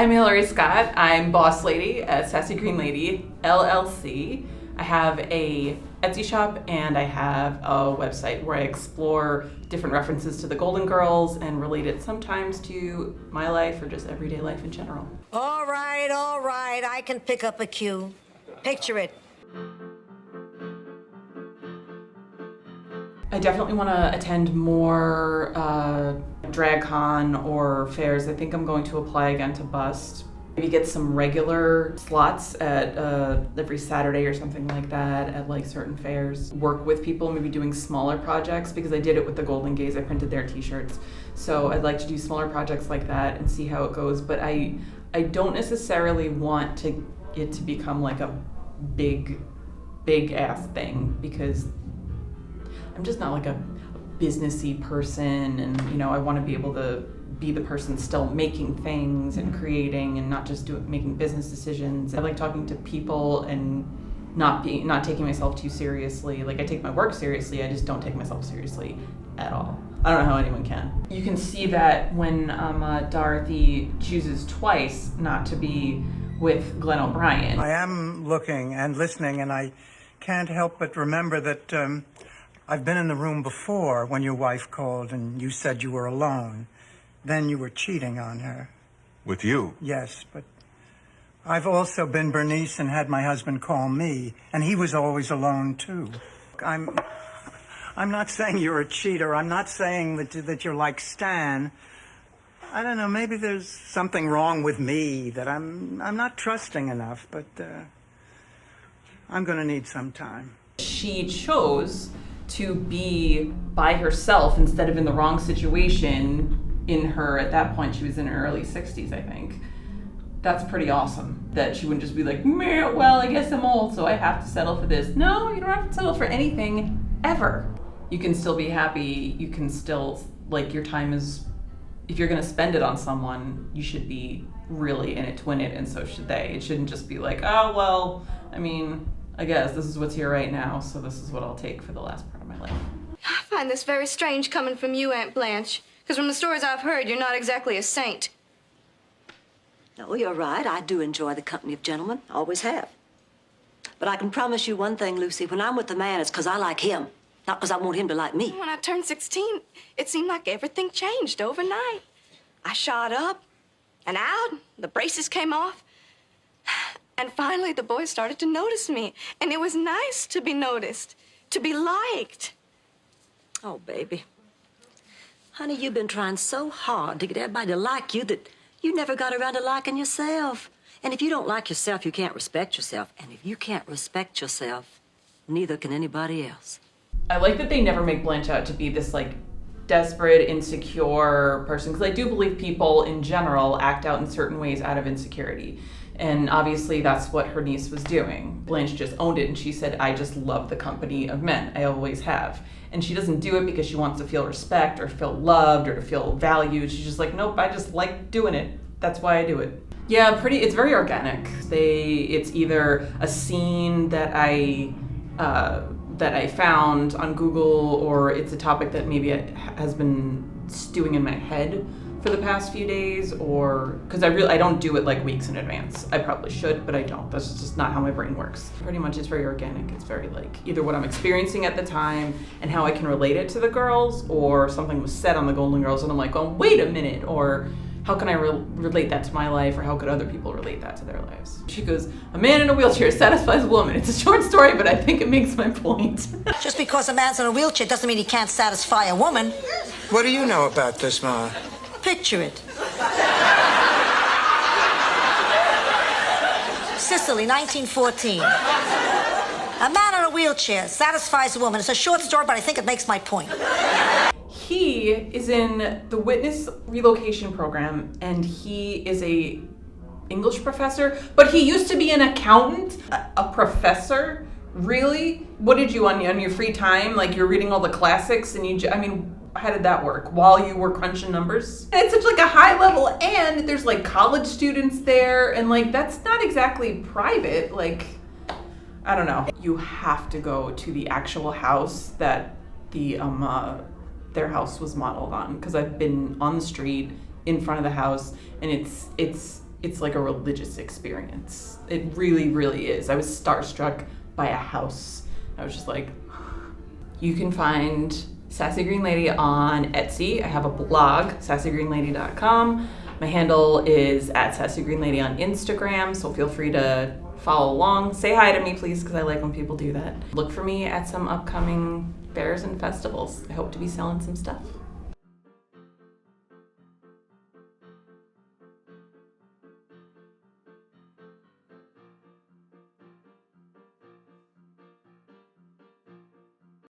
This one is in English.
I'm Hillary Scott. I'm boss lady at Sassy Green Lady LLC. I have a Etsy shop and I have a website where I explore different references to the Golden Girls and relate it sometimes to my life or just everyday life in general. All right, I can pick up a cue. Picture it. I definitely want to attend more drag con or fairs. I think I'm going to apply again to Bust. Maybe get some regular slots at every Saturday or something like that at like certain fairs. Work with people, maybe doing smaller projects because I did it with the Golden Gays. I printed their t-shirts. So I'd like to do smaller projects like that and see how it goes. But I don't necessarily want it to become like a big ass thing because I'm just not like a businessy person, and I want to be able to be the person still making things and creating and not just making business decisions. I like talking to people and not taking myself too seriously. Like I take my work seriously, I just don't take myself seriously at all. I don't know how anyone can. You can see that when Dorothy chooses twice not to be with Glenn O'Brien. I am looking and listening, and I can't help but remember that I've been in the room before when your wife called and you said you were alone. Then you were cheating on her. With you? Yes, but I've also been Bernice and had my husband call me, and he was always alone too. I'm not saying you're a cheater. I'm not saying that you're like Stan. I don't know, maybe there's something wrong with me that I'm not trusting enough, but I'm gonna need some time. She chose to be by herself instead of in the wrong situation at that point, she was in her early 60s, I think. That's pretty awesome that she wouldn't just be like, well, I guess I'm old, so I have to settle for this. No, you don't have to settle for anything ever. You can still be happy. You can still, like, your time is, if you're going to spend it on someone, you should be really in it to win it, and so should they. It shouldn't just be like, oh, well, I guess this is what's here right now, so this is what I'll take for the last part of my life. I find this very strange coming from you, Aunt Blanche, because from the stories I've heard, you're not exactly a saint. No, you're right. I do enjoy the company of gentlemen. Always have. But I can promise you one thing, Lucy. When I'm with the man, it's because I like him, not because I want him to like me. When I turned 16, it seemed like everything changed overnight. I shot up and out. The braces came off. And finally, the boys started to notice me. And it was nice to be noticed, to be liked. Oh, baby. Honey, you've been trying so hard to get everybody to like you that you never got around to liking yourself. And if you don't like yourself, you can't respect yourself. And if you can't respect yourself, neither can anybody else. I like that they never make Blanche out to be this, like, desperate, insecure person, because I do believe people in general act out in certain ways out of insecurity. And obviously that's what her niece was doing. Blanche just owned it and she said, I just love the company of men. I always have. And she doesn't do it because she wants to feel respect or feel loved or to feel valued. She's just like, nope, I just like doing it. That's why I do it. Yeah, it's very organic. It's either a scene that I found on Google, or it's a topic that maybe has been stewing in my head for the past few days, or because I don't do it like weeks in advance. I probably should, but I don't. That's just not how my brain works. Pretty much it's very organic. It's very like either what I'm experiencing at the time and how I can relate it to the girls, or something was said on the Golden Girls and I'm like, oh, wait a minute, or how can I relate that to my life, or how could other people relate that to their lives? She goes, a man in a wheelchair satisfies a woman. It's a short story, but I think it makes my point. Just because a man's in a wheelchair doesn't mean he can't satisfy a woman. What do you know about this, Ma? Picture it. Sicily, 1914. A man in a wheelchair satisfies a woman. It's a short story, but I think it makes my point. He is in the witness relocation program, and he is a English professor, but he used to be an accountant. A professor? Really? What did you on your free time? Like, you're reading all the classics and how did that work? While you were crunching numbers? And it's such like a high level, and there's like college students there, and like that's not exactly private. Like, I don't know. You have to go to the actual house that their house was modeled on, because I've been on the street in front of the house, and it's it's like a religious experience. It really, really is. I was starstruck by a house. I was just like, you can find Sassy Green Lady on Etsy. I have a blog, sassygreenlady.com. My handle is at Sassy Green Lady on Instagram, so feel free to follow along. Say hi to me, please, because I like when people do that. Look for me at some upcoming fairs and festivals. I hope to be selling some stuff.